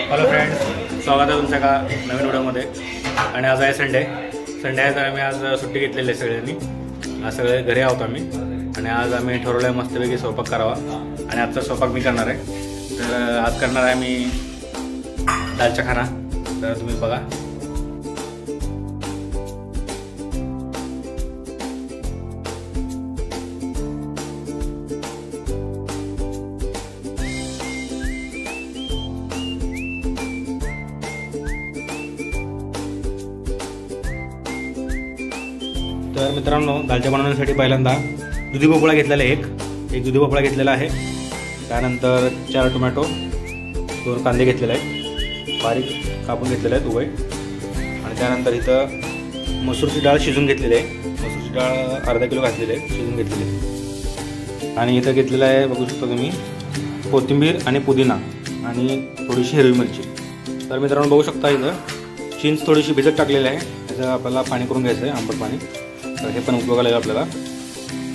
Hello friends, स्वागत आहे तुमच्या का नवीन व्हिडिओमध्ये. आणि आज आहे संडे आहे तर आम्ही आज सुट्टी घेतलेली आहे सगळ्यांनी. आज सगळे घरी आहोत आम्ही आणि आज आम्ही ठरवलं आहे मस्तपैकी स्वयंपाक करावा. आणि आजचा स्वयंपाक मी करणार आहे. तर आज करणार आहे मी दालचा खाना. तर तुम्ही बघा. तर मित्रांनो, दालच्या बनवण्यासाठी पहिल्यांदा दुधी भोपळा घेतलेला आहे. एक दुधी भोपळा घेतलेला आहे. त्यानंतर 4 टोमॅटो, 2 कांदे घेतलेले आहेत, बारीक कापून घेतलेले आहेत उभे. आणि त्यानंतर इथं मसूरची डाळ शिजून घेतलेली आहे. मसूरची डाळ अर्धा किलो घातलेली आहे, शिजून घेतलेली आहे. आणि इथं घेतलेलं आहे, बघू शकता तुम्ही, कोथिंबीर आणि पुदिना आणि थोडीशी हिरवी मिरची. तर मित्रांनो बघू शकता, इथं चिंच थोडीशी भिजत टाकलेली आहे. त्याचं आपल्याला पाणी करून घ्यायचं आहे, आंबट पाणी. तर हे पण उपयोगाला येईल आपल्याला.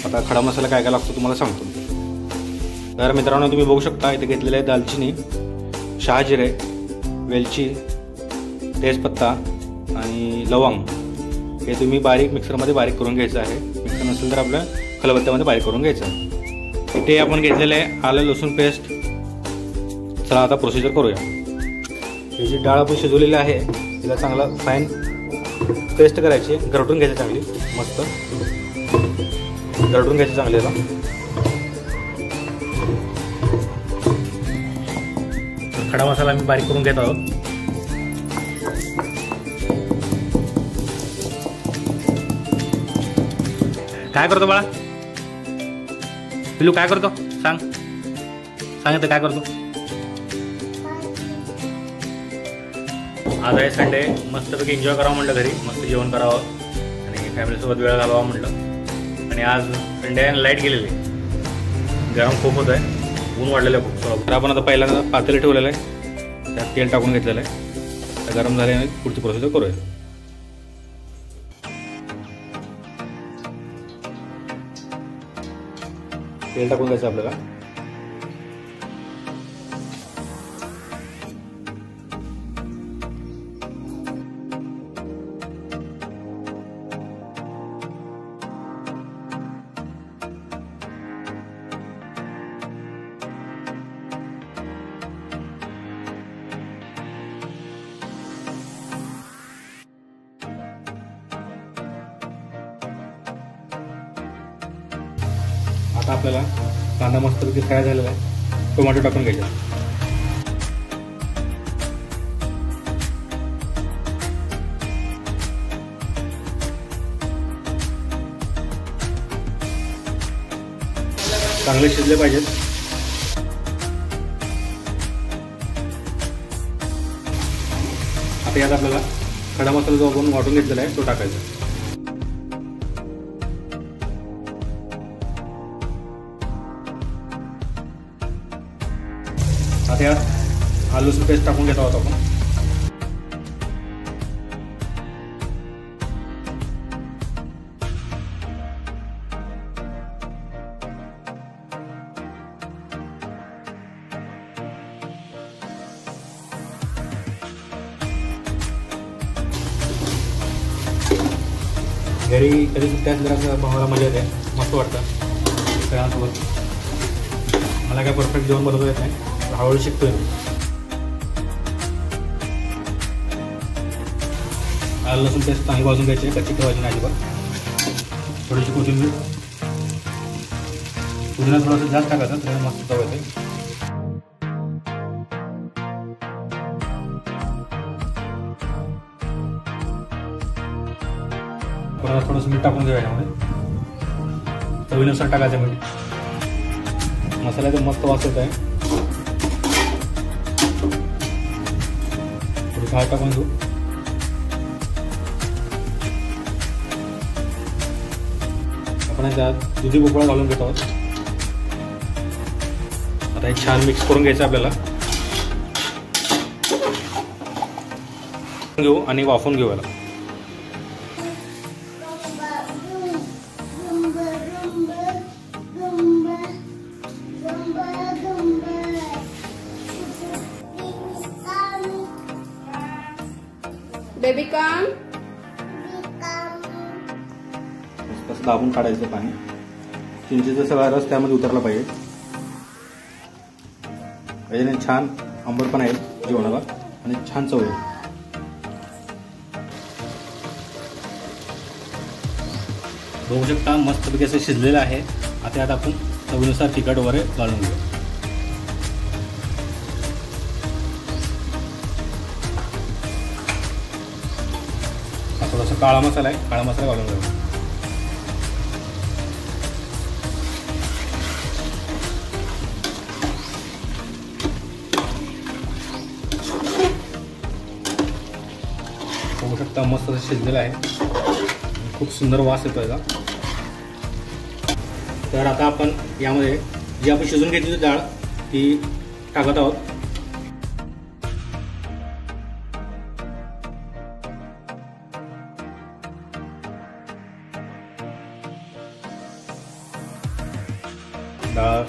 आता खडा मसाला काय काय लागतो तुम्हाला सांगतो. तर मित्रांनो तुम्ही बघू शकता, इथे घेतलेलं आहे दालचिनी, शहाजिरे, वेलची, तेजपत्ता आणि लवंग. हे तुम्ही बारीक मिक्सरमध्ये बारीक करून घ्यायचं आहे. मिक्सर नसेल तर आपल्या खलबत्त्यामध्ये बारीक करून घ्यायचं आहे. इथे आपण घेतलेलं आहे आलं लसूण पेस्ट. चला आता प्रोसिजर करूया. ही जी डाळ आपण शिजवलेली आहे तिला चांगला फाईन पेस्ट करायची, गरटून घ्यायची चांगली, मस्त गरटून घ्यायची चांगली. याला खडा मसाला आम्ही बारीक करून घेत आहोत. काय करतो बाळा? पिलू काय करतो? सांग सांगितलं काय करतो? आज आहे संडे, मस्तपैकी एन्जॉय करावं म्हटलं, घरी मस्त जेवण करावं आणि फॅमिलीसोबत वेळ घालवावा म्हटलं. आणि आज संडे आहे, लाईट गेलेली, गरम खूप होत आहे, ऊन वाढलेलं आहे खूप. तर आपण आता पहिल्यांदा पातेलं ठेवलेलं आहे, त्यात तेल टाकून घेतलेलं आहे. तर गरम झाल्याने पुढची प्रोसेस करूया. तेल टाकून घ्यायचं आपल्याला. आता आपल्याला कांदा मस्तपैकी फ्राय झालेला आहे. टोमॅटो टाकून घ्यायचे. चांगले शिजले पाहिजेत. आता यात आपल्याला खडा मसाला जो आपण वाटून घेतलेला आहे तो टाकायचा. आता यात आलू लसूण पेस्ट टाकून घेत आहोत आपण. घरी कधी सुट्ट्या असल्या भावाला मजा येते, मस्त वाटतं सगळ्यांसोबत. मला काय परफेक्ट जेवण बनवता येत नाही, हळूहळू शिकतोय. आलं लसूण पेस्ट चांगली भाजून घ्यायची, कच्ची ठेवायची नाही अजिबात. थोडीशी कोथिंबीर, पुदिना थोडासा जास्त टाकायचा, त्याला मस्त चव येते. परत थोडंसं मीठ टाकून घेऊया यामध्ये, चवीनुसार टाकायचं मीठ. मसाल्याचा मस्त वास येत आहे. थोडी डाळ टाकून घेऊ. आपण त्यात दुधी भोपळा घालून घेत आहोत. आता एक छान मिक्स करून घ्यायचं आपल्याला. घेऊ आणि वाफवून घेऊ याला. बेबी कम. तसं दाबून काढायचं पाणी. चिंचेचा सगळा रस त्यामध्ये उतरला पाहिजे. याने छान आंबटपणा येईल जेवणाला आणि छान चव येईल. बघू शकता मस्तपैकी असं शिजलेलं आहे. आता यात आपण चवीनुसार तिखट वगैरे घालून घेऊ. हा थोडासा काळा मसाला आहे, काळा मसाला घालून घेऊ. बघू शकता मस्त असं शिजलेलं आहे. खूप सुंदर वास येतो याचा. तर आता आपण यामध्ये जी आपण शिजून घेतलेली डाळ ती टाकत आहोत. डाळ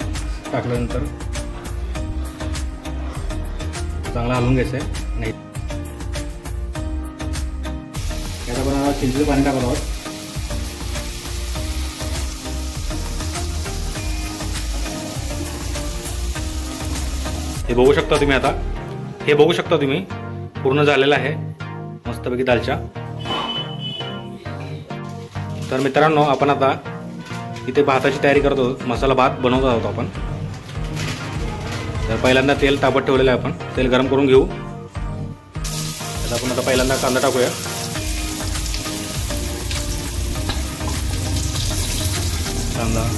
टाकल्यानंतर चांगला हलवून घ्यायचं आहे. नाही यात आपण आता चिंचेचं पाणी टाकत आहोत. हे बघू शकता तुम्ही. आता हे बघू शकता तुम्ही पूर्ण झालेलं आहे मस्तपैकी दालच्या. तर मित्रांनो आपण आता इथे भाताची तयारी करतो. मसाला भात बनवत आहोत आपण. तर पहिल्यांदा तेल तापत ठेवलेलं आहे आपण. तेल गरम करून घेऊ. तर आपण आता पहिल्यांदा कांदा टाकूया. कांदा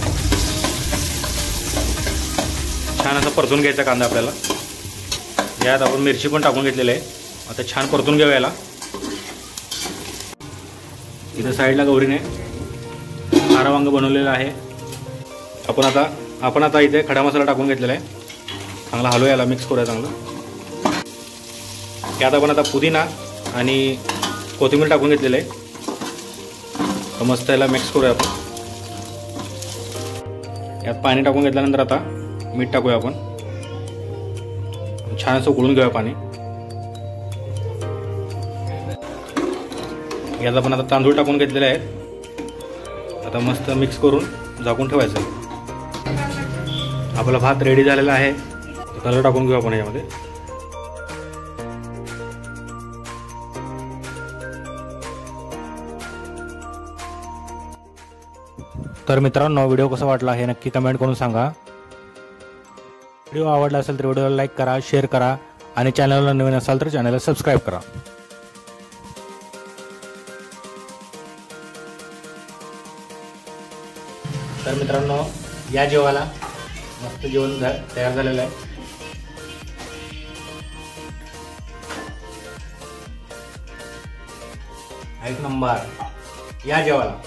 छान असं परतून घ्यायचा कांदा आपल्याला. यात आपण मिरची पण टाकून घेतलेली आहे. आता छान परतून घेऊया याला. इथं साईडला गौरीने खारा वांग बनवलेलं आहे. आपण आता इथे खडा मसाला टाकून घेतलेला आहे. चांगला हलवूया याला, मिक्स करूया चांगलं. यात आपण आता पुदिना आणि कोथिंबीर टाकून घेतलेलं आहे. तर मस्त याला मिक्स करूया आपण. यात पाणी टाकून घेतल्यानंतर आता मीठ टाकूया आपण. छान असं उकळून घेऊया पाणी. यात आपण आता तांदूळ टाकून घेतलेले आहेत. आता मस्त मिक्स करून झाकून ठेवायचं. आपला भात रेडी झालेला आहे. कलर टाकून घेऊ आपण यामध्ये. तर मित्रांनो व्हिडिओ कसा वाटला हे नक्की कमेंट करून सांगा. व्हिडिओ आवडला असेल तर व्हिडिओला लाईक करा, शेअर करा आणि चॅनलला नवीन असाल तर चॅनलला सबस्क्राईब करा. तर मित्रांनो या जेवायला मस्त जेवण तयार झालेलं आहे. एक नंबर. या जेवायला.